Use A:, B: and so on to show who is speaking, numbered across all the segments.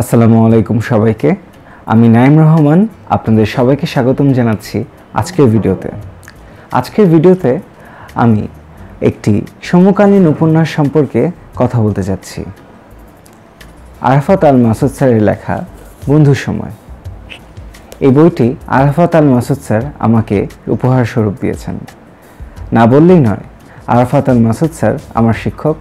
A: আসসালামু আলাইকুম সবাইকে। আমি নাইম রহমান আপনাদের সবাইকে স্বাগতম জানাচ্ছি আজকের ভিডিওতে আমি একটি সমকালীন উপন্যাস সম্পর্কে কথা বলতে যাচ্ছি। আরাফাত আল মাসুদ স্যারের লেখা বন্ধুর সময়। এই বইটি আরাফাত আল মাসুদ স্যার আমাকে উপহার স্বরূপ দিয়েছেন। না বললেই নয়, আরাফাত আল মাসুদ স্যার আমার শিক্ষক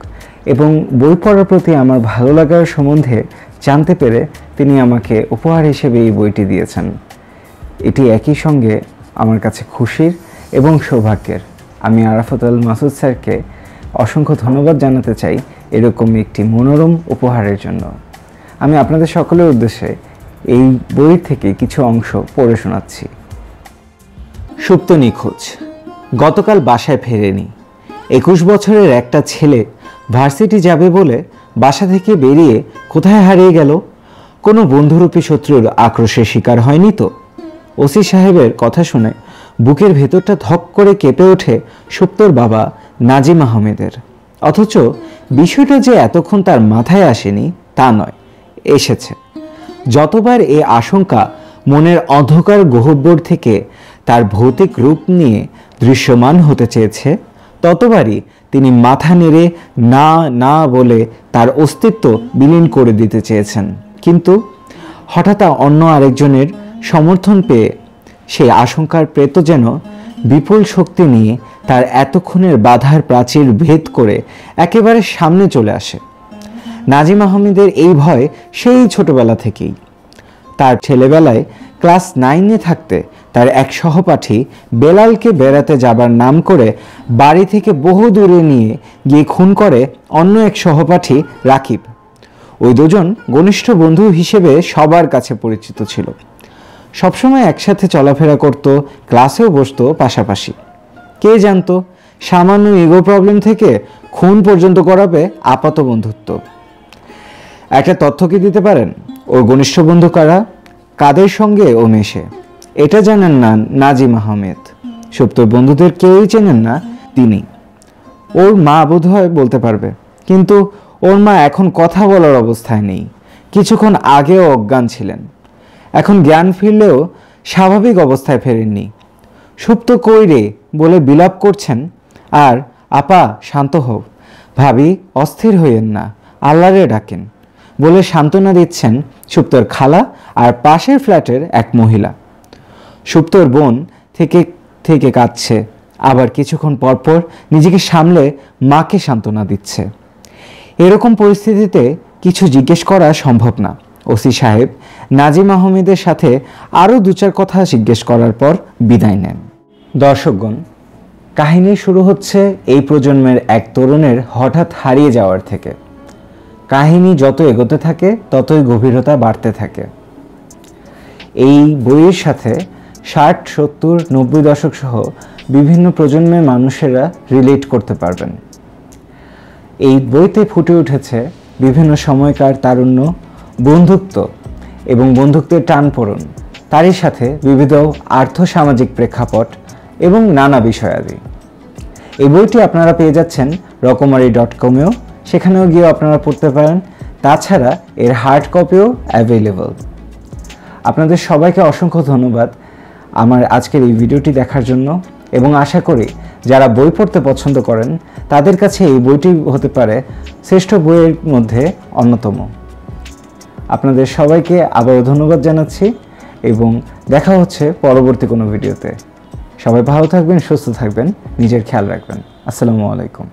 A: এবং বই পড়ার প্রতি আমার ভালো লাগার সম্বন্ধে জানতে পেরে তিনি আমাকে উপহার হিসেবে এই বইটি দিয়েছেন। এটি একই সঙ্গে আমার কাছে খুশির এবং সৌভাগ্যের। আমি আরাফাত আল মাসুদ স্যারকে অসংখ্য ধন্যবাদ জানাতে চাই এরকম একটি মনোরম উপহারের জন্য। আমি আপনাদের সকলের উদ্দেশ্যে এই বই থেকে কিছু অংশ পড়ে শোনাচ্ছি। সুপ্ত নিখোঁজ। গতকাল বাসায় ফেরেনি। 21 বছরের একটা ছেলে ভার্সিটি যাবে বলে বাসা থেকে বেরিয়ে কোথায় হারিয়ে গেল? কোনো বন্ধুরূপী শত্রুর আক্রোশের শিকার হয়নি তো? ওসি সাহেবের কথা শুনে বুকের ভেতরটা ধক করে কেঁপে ওঠে সুপ্তর বাবা নাজিম আহমেদের। অথচ বিষয়টা যে এতক্ষণ তার মাথায় আসেনি তা নয়, এসেছে। যতবার এ আশঙ্কা মনের অন্ধকার গহ্বর থেকে তার ভৌতিক রূপ নিয়ে দৃশ্যমান হতে চেয়েছে, ততবারই তিনি মাথা নেড়ে না না বলে তার অস্তিত্ব বিলীন করে দিতে চেয়েছেন। কিন্তু হঠাৎ অন্য আরেকজনের সমর্থন পেয়ে সেই আশঙ্কার প্রেত যেন বিপুল শক্তি নিয়ে তার এতক্ষণের বাধার প্রাচীর ভেদ করে একেবারে সামনে চলে আসে। নাজিম আহমেদের এই ভয় সেই ছোটবেলা থেকেই। তার ছেলেবেলায় ক্লাস 9-এ থাকতে তার এক সহপাঠী বেলালকে বেড়াতে যাবার নাম করে বাড়ি থেকে বহু দূরে নিয়ে গিয়ে খুন করে অন্য এক সহপাঠী রাকিব। ওই দুজন ঘনিষ্ঠ বন্ধু হিসেবে সবার কাছে পরিচিত ছিল। সবসময় একসাথে চলাফেরা করত, ক্লাসেও বসতো পাশাপাশি। কে জানতো সামান্য ইগো প্রবলেম থেকে খুন পর্যন্ত করাবে আপাত বন্ধুত্ব। একটা তথ্য কি দিতে পারেন? ওর ঘনিষ্ঠ বন্ধু কারা, কাদের সঙ্গে ও মেশে? এটা জানেন না নাজিম আহমেদ। সুপ্তর বন্ধুদের কেউই চেনেন না তিনি। ওর মা বোধহয় বলতে পারবে, কিন্তু ওর মা এখন কথা বলার অবস্থায় নেই। কিছুক্ষণ আগেও অজ্ঞান ছিলেন, এখন জ্ঞান ফিরলেও স্বাভাবিক অবস্থায় ফেরেননি। সুপ্ত কই রে বলে বিলাপ করছেন, আর আপা শান্ত হও, ভাবি অস্থির হইয়েন না, আল্লাহরে ডাকেন বলে সান্ত্বনা দিচ্ছেন সুপ্তর খালা আর পাশের ফ্ল্যাটের এক মহিলা। সুপ্তর বোন থেকে থেকে কাঁদছে, আবার কিছুক্ষণ পরপর নিজেকে সামলে মাকে সান্ত্বনা দিচ্ছে। এরকম পরিস্থিতিতে কিছু জিজ্ঞেস করা সম্ভব না। ওসি সাহেব নাজিম আহমেদের সাথে আরও 2-4 কথা জিজ্ঞেস করার পর বিদায় নেন। দর্শকগণ, কাহিনী শুরু হচ্ছে এই প্রজন্মের এক তরুণের হঠাৎ হারিয়ে যাওয়ার থেকে। কাহিনী যত এগোতে থাকে ততই গভীরতা বাড়তে থাকে। এই বইয়ের সাথে 60, 70, 90 দশক সহ বিভিন্ন প্রজন্মের মানুষেরা রিলেট করতে পারবেন। এই বইতে ফুটে উঠেছে বিভিন্ন সময়কার তারুণ্য, বন্ধুত্ব এবং বন্ধুত্বের টানপোড়েন, তারই সাথে বিবিধ আর্থসামাজিক প্রেক্ষাপট এবং নানা বিষয়াদি। এই বইটি আপনারা পেয়ে যাচ্ছেন রকমারি.com-এও, সেখানেও গিয়েও আপনারা পড়তে পারেন। তাছাড়া এর হার্ড কপিও অ্যাভেলেবল। আপনাদের সবাইকে অসংখ্য ধন্যবাদ আমার আজকের এই ভিডিওটি দেখার জন্য, এবং আশা করি যারা বই পড়তে পছন্দ করেন তাদের কাছে এই বইটি হতে পারে শ্রেষ্ঠ বইয়ের মধ্যে অন্যতম। আপনাদের সবাইকে আবারও ধন্যবাদ জানাচ্ছি এবং দেখা হচ্ছে পরবর্তী কোনো ভিডিওতে। সবাই ভালো থাকবেন, সুস্থ থাকবেন, নিজের খেয়াল রাখবেন। আসসালামু আলাইকুম।